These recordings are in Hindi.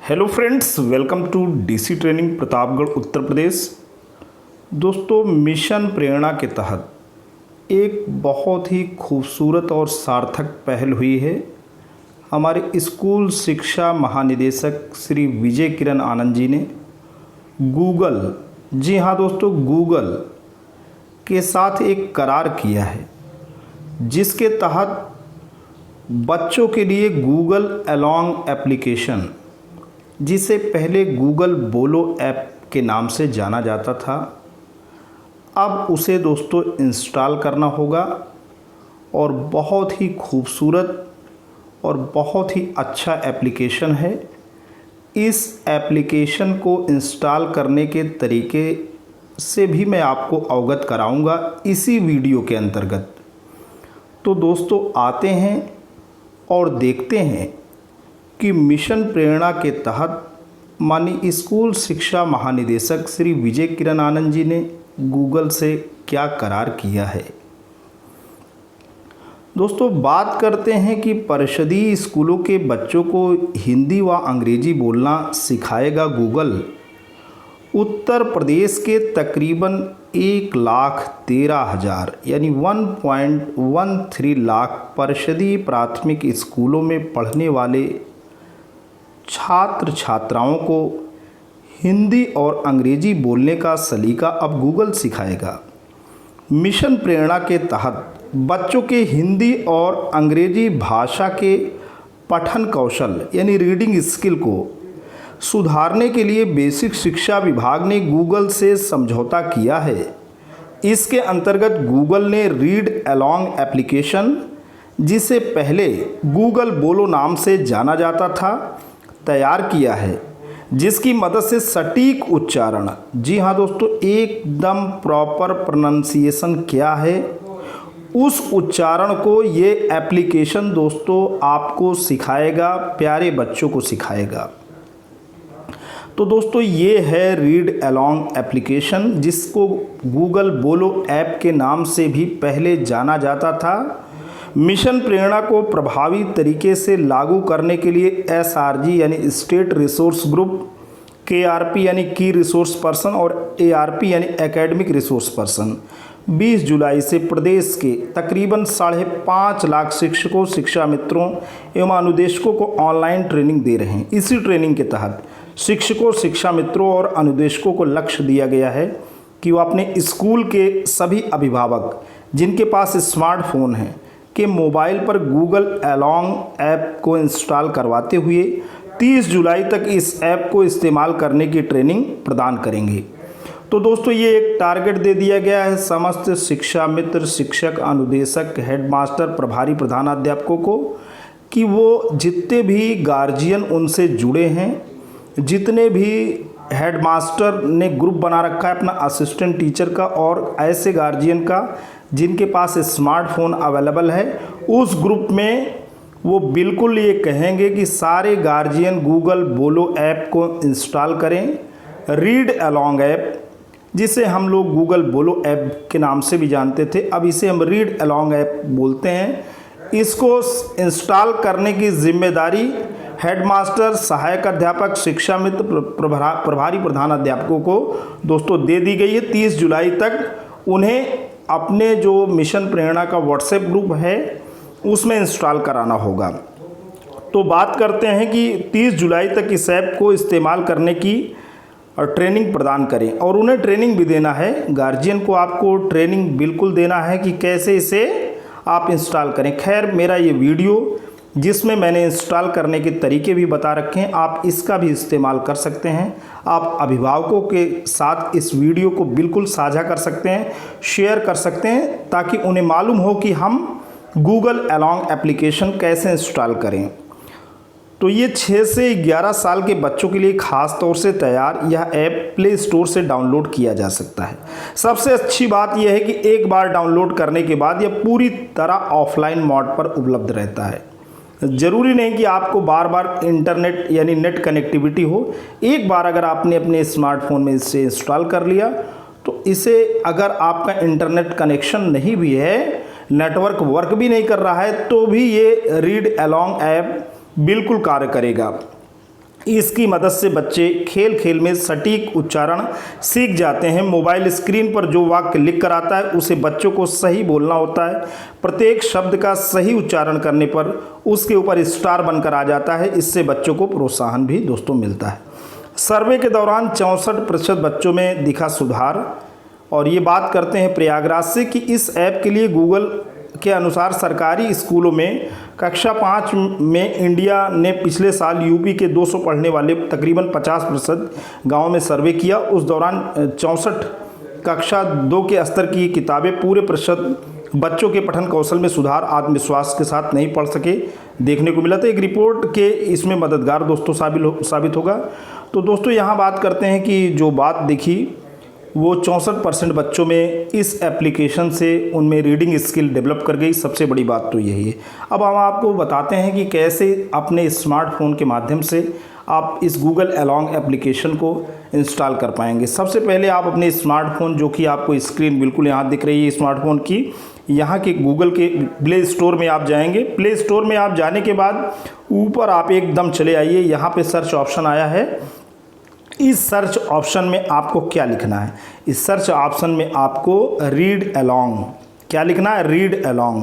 Hello friends, welcome to DC training Pratapgarh Uttar Pradesh. दोस्तों, मिशन प्रेरणा के तहत एक बहुत ही खूबसूरत और सार्थक पहल हुई है। हमारे स्कूल शिक्षा महानिदेशक श्री विजय किरण आनंद जी ने गूगल, जी हाँ दोस्तों, गूगल के साथ एक करार किया है, जिसके तहत बच्चों के लिए गूगल अलॉन्ग एप्लीकेशन, जिसे पहले गूगल बोलो ऐप के नाम से जाना जाता था, अब उसे दोस्तों इंस्टॉल करना होगा। और बहुत ही खूबसूरत और बहुत ही अच्छा एप्लीकेशन है। इस एप्लीकेशन को इंस्टॉल करने के तरीके से भी मैं आपको अवगत कराऊंगा इसी वीडियो के अंतर्गत। तो दोस्तों, आते हैं और देखते हैं कि मिशन प्रेरणा के तहत माननीय स्कूल शिक्षा महानिदेशक श्री विजय किरण आनंद जी ने गूगल से क्या करार किया है। दोस्तों, बात करते हैं कि परिषदीय स्कूलों के बच्चों को हिंदी व अंग्रेजी बोलना सिखाएगा गूगल। उत्तर प्रदेश के तकरीबन 1,13,000 यानी 1.13 लाख परिषदीय प्राथमिक स्कूलों में पढ़ने वाले छात्र छात्राओं को हिंदी और अंग्रेजी बोलने का सलीका अब गूगल सिखाएगा। मिशन प्रेरणा के तहत बच्चों के हिंदी और अंग्रेजी भाषा के पठन कौशल यानी रीडिंग स्किल को सुधारने के लिए बेसिक शिक्षा विभाग ने गूगल से समझौता किया है। इसके अंतर्गत गूगल ने रीड अलॉन्ग एप्लीकेशन, जिसे पहले गूगल बोलो नाम से जाना जाता था, तैयार किया है, जिसकी मदद से सटीक उच्चारण, जी हाँ दोस्तों, एकदम प्रॉपर प्रोनाउंसिएशन क्या है, उस उच्चारण को ये एप्लीकेशन दोस्तों आपको सिखाएगा, प्यारे बच्चों को सिखाएगा। तो दोस्तों, ये है रीड अलॉन्ग एप्लीकेशन, जिसको गूगल बोलो ऐप के नाम से भी पहले जाना जाता था। मिशन प्रेरणा को प्रभावी तरीके से लागू करने के लिए एसआरजी यानी स्टेट रिसोर्स ग्रुप, केआरपी यानी की रिसोर्स पर्सन और एआरपी यानी एकेडमिक रिसोर्स पर्सन 20 जुलाई से प्रदेश के तकरीबन 5.5 लाख शिक्षकों, शिक्षा मित्रों एवं अनुदेशकों को ऑनलाइन ट्रेनिंग दे रहे हैं। इसी ट्रेनिंग के तहत शिक्षकों, शिक्षा मित्रों और अनुदेशकों को लक्ष्य दिया गया है कि वो अपने स्कूल के सभी अभिभावक जिनके पास स्मार्टफोन है के मोबाइल पर गूगल अलॉन्ग ऐप को इंस्टॉल करवाते हुए 30 जुलाई तक इस ऐप को इस्तेमाल करने की ट्रेनिंग प्रदान करेंगे। तो दोस्तों, ये एक टारगेट दे दिया गया है समस्त शिक्षा मित्र, शिक्षक, अनुदेशक, हेडमास्टर, प्रभारी प्रधानाध्यापकों को कि वो जितने भी गार्जियन उनसे जुड़े हैं, जितने भी हेडमास्टर ने ग्रुप बना रखा है अपना असिस्टेंट टीचर का और ऐसे गार्जियन का जिनके पास स्मार्टफोन अवेलेबल है, उस ग्रुप में वो बिल्कुल ये कहेंगे कि सारे गार्जियन गूगल बोलो ऐप को इंस्टॉल करें। रीड अलॉन्ग ऐप, जिसे हम लोग गूगल बोलो ऐप के नाम से भी जानते थे, अब इसे हम रीड अलॉन्ग ऐप बोलते हैं। इसको इंस्टॉल करने की जिम्मेदारी हेडमास्टर, सहायक अध्यापक, शिक्षा मित्र, प्रभारी प्रधानाध्यापकों को दोस्तों दे दी गई है। 30 जुलाई तक उन्हें अपने जो मिशन प्रेरणा का व्हाट्सएप ग्रुप है उसमें इंस्टॉल कराना होगा। तो बात करते हैं कि 30 जुलाई तक इस ऐप को इस्तेमाल करने की ट्रेनिंग प्रदान करें और उन्हें ट्रेनिंग भी देना है। गार्जियन को आपको ट्रेनिंग बिल्कुल देना है कि कैसे इसे आप इंस्टॉल करें। खैर, मेरा ये वीडियो जिसमें मैंने इंस्टॉल करने के तरीके भी बता रखे हैं, आप इसका भी इस्तेमाल कर सकते हैं। आप अभिभावकों के साथ इस वीडियो को बिल्कुल साझा कर सकते हैं, शेयर कर सकते हैं, ताकि उन्हें मालूम हो कि हम गूगल अलॉन्ग एप्लीकेशन कैसे इंस्टॉल करें। तो ये 6 से 11 साल के बच्चों के लिए खास तौर से तैयार यह ऐप प्ले स्टोर से डाउनलोड किया जा सकता है। सबसे अच्छी बात यह है कि एक बार डाउनलोड करने के बाद यह पूरी तरह ऑफलाइन मोड पर उपलब्ध रहता है। ज़रूरी नहीं कि आपको बार बार इंटरनेट यानी नेट कनेक्टिविटी हो। एक बार अगर आपने अपने स्मार्टफोन में इसे इंस्टॉल कर लिया, तो इसे अगर आपका इंटरनेट कनेक्शन नहीं भी है, नेटवर्क वर्क भी नहीं कर रहा है, तो भी ये रीड अलॉन्ग ऐप बिल्कुल कार्य करेगा। इसकी मदद से बच्चे खेल खेल में सटीक उच्चारण सीख जाते हैं। मोबाइल स्क्रीन पर जो वाक्य लिख कर आता है उसे बच्चों को सही बोलना होता है। प्रत्येक शब्द का सही उच्चारण करने पर उसके ऊपर स्टार बनकर आ जाता है। इससे बच्चों को प्रोत्साहन भी दोस्तों मिलता है। सर्वे के दौरान 64% बच्चों में दिखा सुधार। और ये बात करते हैं प्रयागराज से कि इस ऐप के लिए गूगल के अनुसार सरकारी स्कूलों में कक्षा 5 में इंडिया ने पिछले साल यूपी के 200 पढ़ने वाले तकरीबन 50% गाँव में सर्वे किया। उस दौरान 64 कक्षा 2 के स्तर की किताबें पूरे प्रतिशत बच्चों के पठन कौशल में सुधार आत्मविश्वास के साथ नहीं पढ़ सके देखने को मिला। तो एक रिपोर्ट के इसमें मददगार दोस्तों साबित होगा। तो दोस्तों यहाँ बात करते हैं कि जो बात देखी वो 64% बच्चों में इस एप्लीकेशन से उनमें रीडिंग स्किल डेवलप कर गई। सबसे बड़ी बात तो यही है। अब हम आपको बताते हैं कि कैसे अपने स्मार्टफोन के माध्यम से आप इस गूगल अलोंग एप्लीकेशन को इंस्टॉल कर पाएंगे। सबसे पहले आप अपने स्मार्टफोन, जो कि आपको स्क्रीन बिल्कुल यहाँ दिख रही है स्मार्टफोन की, यहाँ के गूगल के प्ले स्टोर में आप जाएंगे। प्ले स्टोर में आप जाने के बाद ऊपर आप एकदम चले आइए, यहाँ पे सर्च ऑप्शन आया है। इस सर्च ऑप्शन में आपको क्या लिखना है? इस सर्च ऑप्शन में आपको रीड अलोंग, क्या लिखना है? Read along.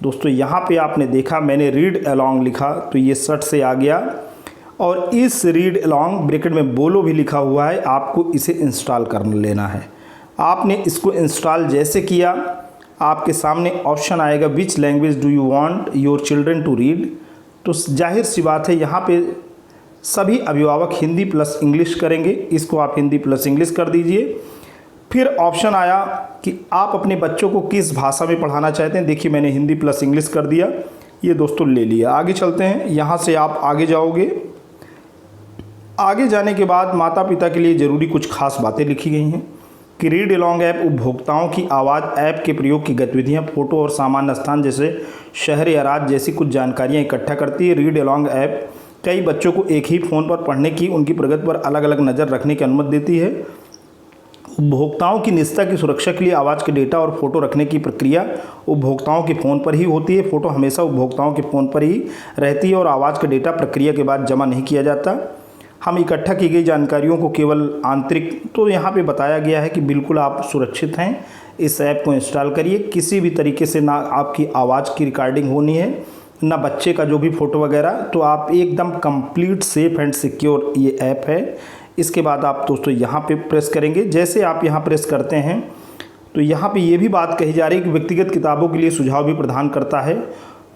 दोस्तों यहाँ पे आपने देखा मैंने रीड अलोंग लिखा तो ये सर्च से आ गया। और इस रीड अलोंग ब्रैकेट में बोलो भी लिखा हुआ है, आपको इसे इंस्टॉल कर लेना है। आपने इसको इंस्टॉल जैसे किया, आपके सामने ऑप्शन आएगा which language do you want your children to read. तो जाहिर सी बात है यहाँ पे सभी अभिभावक हिंदी प्लस इंग्लिश करेंगे। इसको आप हिंदी प्लस इंग्लिश कर दीजिए। फिर ऑप्शन आया कि आप अपने बच्चों को किस भाषा में पढ़ाना चाहते हैं। देखिए मैंने हिंदी प्लस इंग्लिश कर दिया, ये दोस्तों ले लिया। आगे चलते हैं, यहाँ से आप आगे जाओगे। आगे जाने के बाद माता पिता के लिए ज़रूरी कुछ खास बातें लिखी गई हैं कि रीड अलोंग ऐप उपभोक्ताओं की आवाज़, ऐप के प्रयोग की गतिविधियां, फोटो और सामान्य स्थान जैसे शहर या राज्य जैसी कुछ जानकारियां इकट्ठा करती है। रीड अलोंग ऐप कई बच्चों को एक ही फ़ोन पर पढ़ने की, उनकी प्रगति पर अलग अलग नज़र रखने की अनुमति देती है। उपभोक्ताओं की निजता की सुरक्षा के लिए आवाज़ के डेटा और फोटो रखने की प्रक्रिया उपभोक्ताओं के फ़ोन पर ही होती है। फ़ोटो हमेशा उपभोक्ताओं के फ़ोन पर ही रहती है और आवाज़ का डेटा प्रक्रिया के बाद जमा नहीं किया जाता। हम इकट्ठा की गई जानकारियों को केवल आंतरिक, तो यहाँ पे बताया गया है कि बिल्कुल आप सुरक्षित हैं। इस ऐप को इंस्टॉल करिए। किसी भी तरीके से ना आपकी आवाज़ की रिकॉर्डिंग होनी है, ना बच्चे का जो भी फ़ोटो वगैरह। तो आप एकदम कंप्लीट सेफ़ एंड सिक्योर ये ऐप है। इसके बाद आप दोस्तों यहाँ पे प्रेस करेंगे। जैसे आप यहाँ प्रेस करते हैं तो यहाँ पे ये भी बात कही जा रही है कि व्यक्तिगत किताबों के लिए सुझाव भी प्रदान करता है।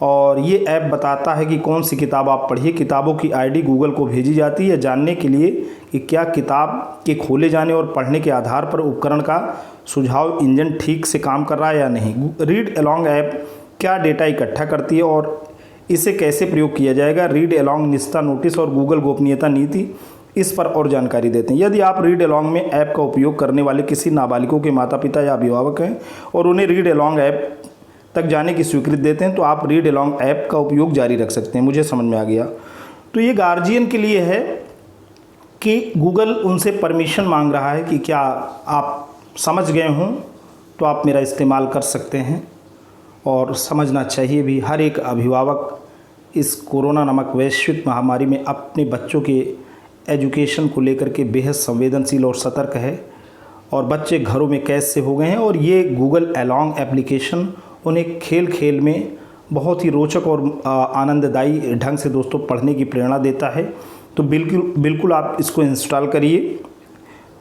और ये ऐप बताता है कि कौन सी किताब आप पढ़िए। किताबों की आईडी गूगल को भेजी जाती है जानने के लिए कि क्या किताब के खोले जाने और पढ़ने के आधार पर उपकरण का सुझाव इंजन ठीक से काम कर रहा है या नहीं। रीड अलोंग ऐप क्या डेटा इकट्ठा करती है और इसे कैसे प्रयोग किया जाएगा। रीड अलोंग निजता नोटिस और गूगल गोपनीयता नीति, इस पर और जानकारी देते हैं। यदि आप रीड अलोंग में ऐप का उपयोग करने वाले किसी नाबालिगों के माता पिता या अभिभावक हैं और उन्हें रीड अलोंग ऐप तक जाने की स्वीकृति देते हैं तो आप रीड अलोंग ऐप का उपयोग जारी रख सकते हैं। मुझे समझ में आ गया। तो ये गार्जियन के लिए है कि गूगल उनसे परमिशन मांग रहा है कि क्या आप समझ गए हों तो आप मेरा इस्तेमाल कर सकते हैं। और समझना चाहिए भी। हर एक अभिभावक इस कोरोना नामक वैश्विक महामारी में अपने बच्चों के एजुकेशन को लेकर के बेहद संवेदनशील और सतर्क है। और बच्चे घरों में कैद से हो गए हैं और ये गूगल अलोंग एप्लीकेशन उन्हें खेल खेल में बहुत ही रोचक और आनंददायी ढंग से दोस्तों पढ़ने की प्रेरणा देता है। तो बिल्कुल आप इसको इंस्टॉल करिए।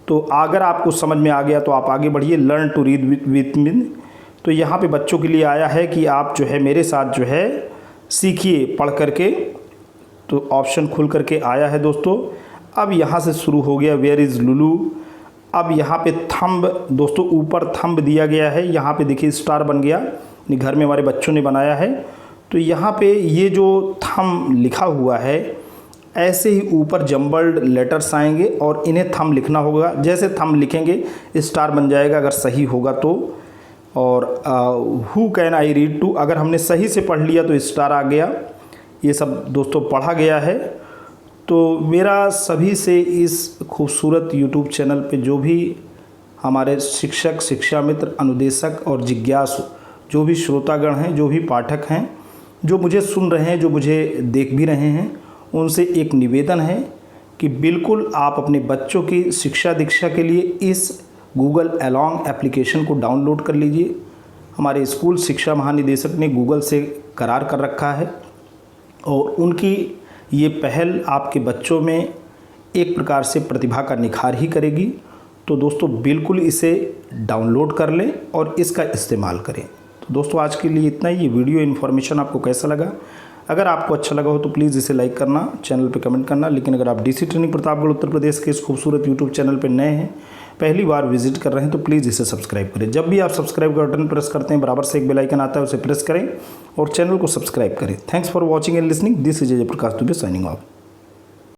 तो अगर आपको समझ में आ गया तो आप आगे बढ़िए। Learn to read with me, तो यहाँ पे बच्चों के लिए आया है कि आप जो है मेरे साथ जो है सीखिए पढ़ करके। तो ऑप्शन खुल करके आया है दोस्तों। अब यहाँ से शुरू हो गया वेयर इज़ लुलू। अब यहाँ पे थंब दोस्तों, ऊपर थंब दिया गया है। यहाँ पे देखिए स्टार बन गया, घर में हमारे बच्चों ने बनाया है। तो यहाँ पे ये जो थंब लिखा हुआ है, ऐसे ही ऊपर जम्बल्ड लेटर्स आएंगे और इन्हें थंब लिखना होगा। जैसे थंब लिखेंगे स्टार बन जाएगा अगर सही होगा तो। और who can I read to, अगर हमने सही से पढ़ लिया तो स्टार आ गया। ये सब दोस्तों पढ़ा गया है। तो मेरा सभी से इस खूबसूरत यूट्यूब चैनल पे जो भी हमारे शिक्षक, शिक्षा मित्र, अनुदेशक और जिज्ञासु जो भी श्रोतागण हैं, जो भी पाठक हैं, जो मुझे सुन रहे हैं, जो मुझे देख भी रहे हैं, उनसे एक निवेदन है कि बिल्कुल आप अपने बच्चों की शिक्षा दीक्षा के लिए इस गूगल अलॉन्ग एप्लीकेशन को डाउनलोड कर लीजिए। हमारे स्कूल शिक्षा महानिदेशक ने गूगल से करार कर रखा है और उनकी ये पहल आपके बच्चों में एक प्रकार से प्रतिभा का निखार ही करेगी। तो दोस्तों बिल्कुल इसे डाउनलोड कर लें और इसका इस्तेमाल करें। तो दोस्तों आज के लिए इतना ही। ये वीडियो इन्फॉर्मेशन आपको कैसा लगा? अगर आपको अच्छा लगा हो तो प्लीज़ इसे लाइक करना, चैनल पे कमेंट करना। लेकिन अगर आप डीसी ट्रेनिंग प्रतापगढ़ उत्तर प्रदेश के इस खूबसूरत यूट्यूब चैनल पे नए हैं, पहली बार विजिट कर रहे हैं, तो प्लीज़ इसे सब्सक्राइब करें। जब भी आप सब्सक्राइब का बटन प्रेस करते हैं बराबर से एक बेल आइकन आता है, उसे प्रेस करें और चैनल को सब्सक्राइब करें। Thanks for watching and listening. This is जय प्रकाश दुबे साइनिंग ऑफ।